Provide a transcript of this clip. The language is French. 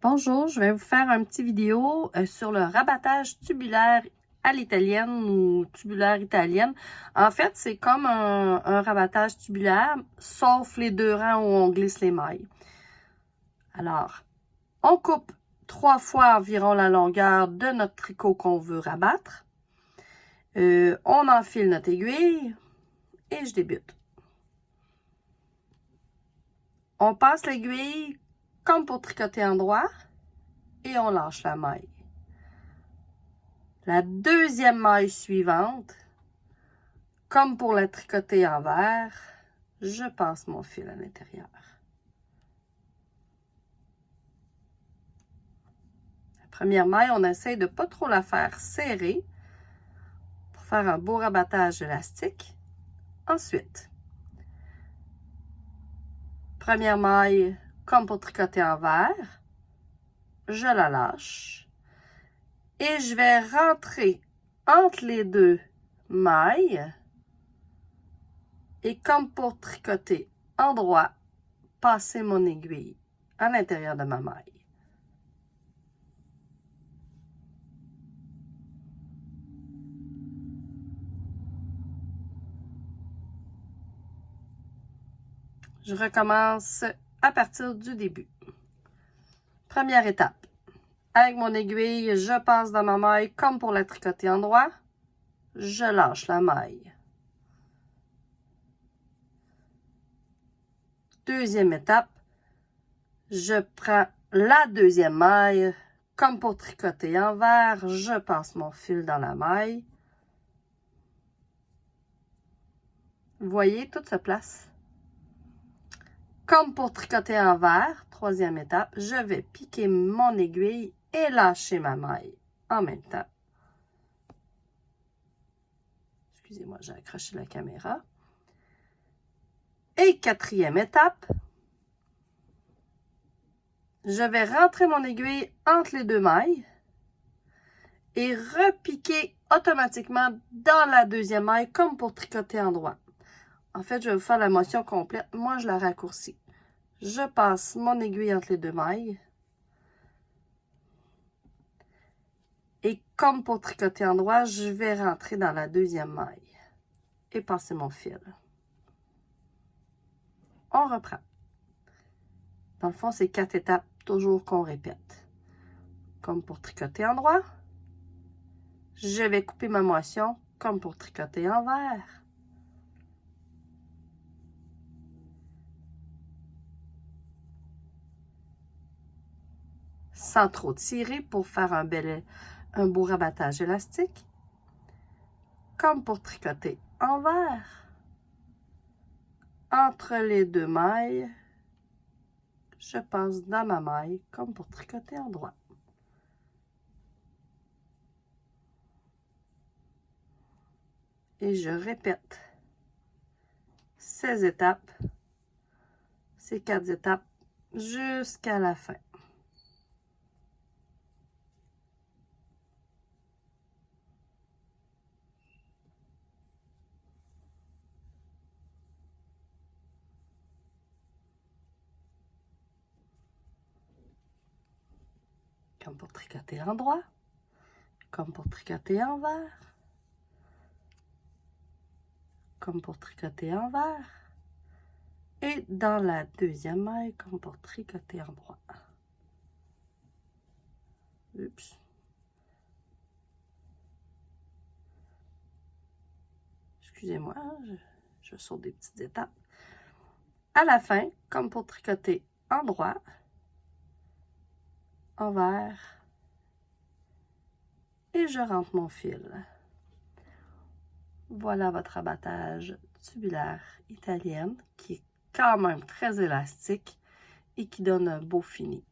Bonjour, je vais vous faire un petit vidéo sur le rabattage tubulaire à l'italienne ou tubulaire italienne. En fait, c'est comme un rabattage tubulaire, sauf les deux rangs où on glisse les mailles. Alors, on coupe 3 fois environ la longueur de notre tricot qu'on veut rabattre. On enfile notre aiguille et je débute. On passe l'aiguille comme pour tricoter en droit. Et on lâche la maille. La deuxième maille suivante, comme pour la tricoter envers, je passe mon fil à l'intérieur. La première maille, on essaie de ne pas trop la faire serrer pour faire un beau rabattage élastique. Ensuite, première maille, comme pour tricoter envers, je la lâche et je vais rentrer entre les deux mailles et comme pour tricoter en droit, passer mon aiguille à l'intérieur de ma maille. Je recommence à partir du début. Première étape. Avec mon aiguille, je passe dans ma maille comme pour la tricoter en droit. Je lâche la maille. Deuxième étape. Je prends la deuxième maille comme pour tricoter envers. Je passe mon fil dans la maille. Vous voyez, tout se place. Comme pour tricoter envers, troisième étape, je vais piquer mon aiguille et lâcher ma maille en même temps. Excusez-moi, j'ai accroché la caméra. Et quatrième étape, je vais rentrer mon aiguille entre les deux mailles et repiquer automatiquement dans la deuxième maille comme pour tricoter en droit. En fait, je vais vous faire la motion complète. Moi, je la raccourcis. Je passe mon aiguille entre les deux mailles. Et comme pour tricoter en droit, je vais rentrer dans la deuxième maille et passer mon fil. On reprend. Dans le fond, c'est 4 étapes, toujours qu'on répète. Comme pour tricoter en droit, je vais couper ma motion comme pour tricoter envers. Sans trop tirer pour faire un beau rabattage élastique. Comme pour tricoter envers. Entre les deux mailles, je passe dans ma maille comme pour tricoter en droit. Et je répète ces étapes, ces 4 étapes jusqu'à la fin. Comme pour tricoter en droit, comme pour tricoter envers, comme pour tricoter envers, et dans la deuxième maille, comme pour tricoter en droit. Oups. Excusez-moi, je saute des petites étapes. À la fin, comme pour tricoter en droit, envers, et je rentre mon fil. Voilà votre abattage tubulaire italienne qui est quand même très élastique et qui donne un beau fini.